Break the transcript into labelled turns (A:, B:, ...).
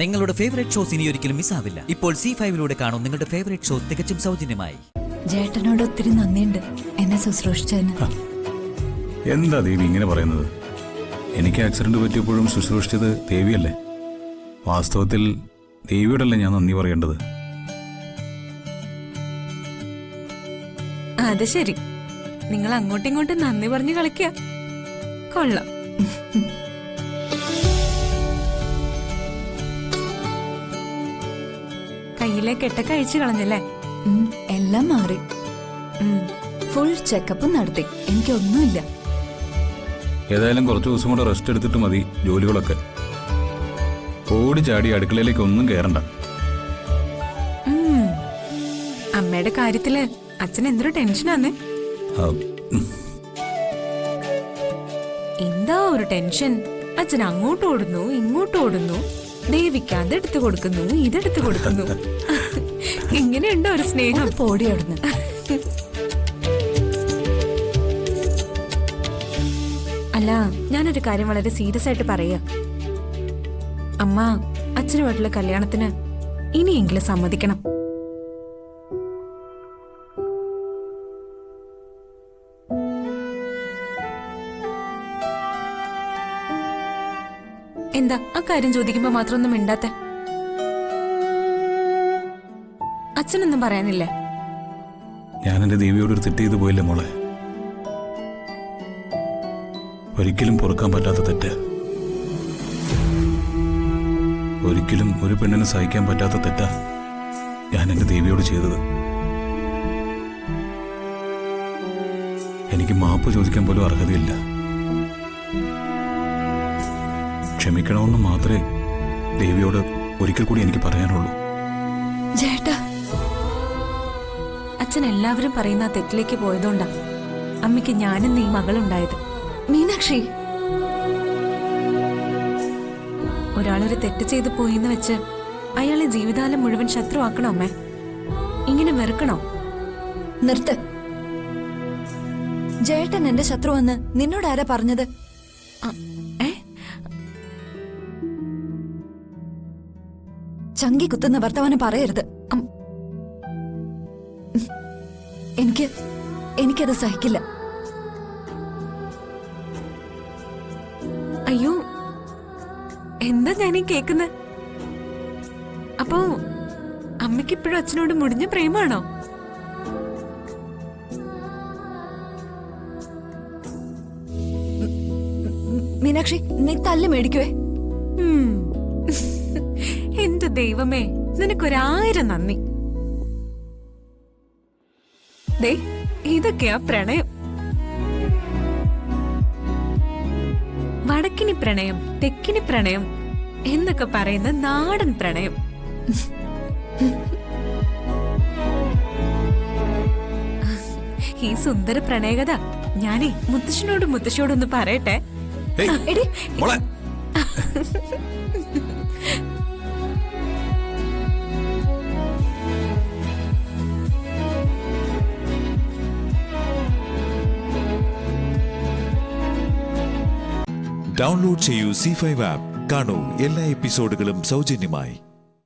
A: നിങ്ങളുടെ favourite shows ഇനി ഒരിക്കലും മിസ്സാവില്ല. ഇപ്പോൾ C5 കാണും നിങ്ങളുടെ ഫേവറേറ്റ് ഷോസ് തികച്ചും സൗജന്യമായി.
B: ജേട്ടനോട് ഒത്തിരി നന്ദിയുണ്ട് എന്നെ ശുശ്രൂഷിച്ചതിന്.
C: എന്താ ദേവി ഇങ്ങനെ പറയുന്നത്? എനിക്ക് ആക്സിഡന്റ് പറ്റിയപ്പോഴും ശുശ്രൂഷിച്ചത് ദേവിയല്ലേ? വാസ്തവത്തിൽ ദേവിയോടല്ലേ ഞാൻ നന്ദി പറയേണ്ടത്?
D: അത് ശരി, നിങ്ങൾ അങ്ങോട്ടും ഇങ്ങോട്ടും നന്ദി പറഞ്ഞു കളിക്കുക. കൊള്ളാം. കയ്യിലെ കെട്ടൊക്കെ അഴിച്ചു കളഞ്ഞല്ലേ?
B: എല്ലാം മാറി. ഫുൾ ചെക്കപ്പ് നടത്തി. എനിക്കൊന്നുമില്ല.
C: ഏതായാലും കുറച്ചു ദിവസം കൂടെ റെസ്റ്റ് എടുത്തിട്ട് മതി ജോലികളൊക്കെ. ഓടി ചാടി അടുക്കളയിലേക്ക് ഒന്നും കയറണ്ട.
D: അമ്മയുടെ കാര്യത്തില് അച്ഛൻ എന്തൊരു ടെൻഷനാന്ന്. എന്താ ഒരു ടെൻഷൻ? അച്ഛൻ അങ്ങോട്ട് ഓടുന്നു, ഇങ്ങോട്ട് ഓടുന്നു, ദേവിക്ക് അതെടുത്ത് കൊടുക്കുന്നു, ഇതെടുത്ത് കൊടുക്കുന്നു. ഇങ്ങനെയുണ്ടോ ഒരു സ്നേഹം?
B: പോടി അവിടുന്ന്.
D: അല്ല, ഞാനൊരു കാര്യം വളരെ സീരിയസ് ആയിട്ട് പറയാ. അമ്മ അച്ഛനുമായിട്ടുള്ള കല്യാണത്തിന് ഇനിയെങ്കിലും സമ്മതിക്കണം. എന്താ ആ കാര്യം ചോദിക്കുമ്പോ മാത്രമൊന്നും മിണ്ടാത്തെ? അച്ഛനൊന്നും പറയാനില്ലേ?
C: ഞാൻ എന്റെ ദേവിയോട് ഒരു തെറ്റ് ചെയ്തു പോയില്ലേ മോളെ? ഒരിക്കലും പൊറുക്കാൻ പറ്റാത്ത തെറ്റ്, ഒരിക്കലും ഒരു പെണ്ണിന് സഹിക്കാൻ പറ്റാത്ത തെറ്റാ ഞാൻ എന്റെ ദേവിയോട് ചെയ്തത്. എനിക്ക് മാപ്പ് ചോദിക്കാൻ പോലും അർഹതയില്ല. ക്ഷമിക്കണമെന്ന് മാത്രമേ ദേവിയോട് ഒരിക്കൽ കൂടി എനിക്ക് പറയാനുള്ളൂ.
B: ചേട്ടാ,
D: അച്ഛൻ എല്ലാവരും പറയുന്ന തെറ്റിലേക്ക് പോയതുകൊണ്ടാ അമ്മയ്ക്ക് ഞാനും നീ മകളുണ്ടായത്.
B: മീനാക്ഷി,
D: ഒരാളൊരു തെറ്റ് ചെയ്ത് പോയിന്ന് വെച്ച് അയാളെ ജീവിതകാലം മുഴുവൻ ശത്രുവാക്കണോ അമ്മേ? ഇങ്ങനെ വെറുക്കണോ?
B: നിർത്ത്. ജേട്ടൻ എന്റെ ശത്രുവെന്ന് നിന്നോട് ആരാ പറഞ്ഞത്? ചങ്കി കുത്തുന്ന വർത്തമാനം പറയരുത്. എനിക്കത് സഹിക്കില്ല.
D: അയ്യോ, എന്താ ഞാനീ കേക്കുന്നെ? അപ്പോ അമ്മയ്ക്ക് ഇപ്പോഴും അച്ഛനോട് മുടിഞ്ഞ പ്രേമാണോ?
B: മീനാക്ഷി, നീ തല്ല് മേടിക്കുവേ.
D: എന്റെ ദൈവമേ, നിനക്കൊരായിരം നന്ദി. ദേ, ഇതൊക്കെയാ പ്രണയം. വടക്കിനി പ്രണയം, തെക്കിനി പ്രണയം എന്നൊക്കെ പറയുന്ന നാടൻ പ്രണയം. ഈ സുന്ദര പ്രണയകഥ ഞാനേ മുത്തശ്ശിയോടൊന്ന് പറയട്ടെ.
E: ഡൗൺലോഡ് ചെയ്യൂ C5 ആപ്പ്. കാണൂ എല്ലാ എപ്പിസോഡുകളും സൗജന്യമായി.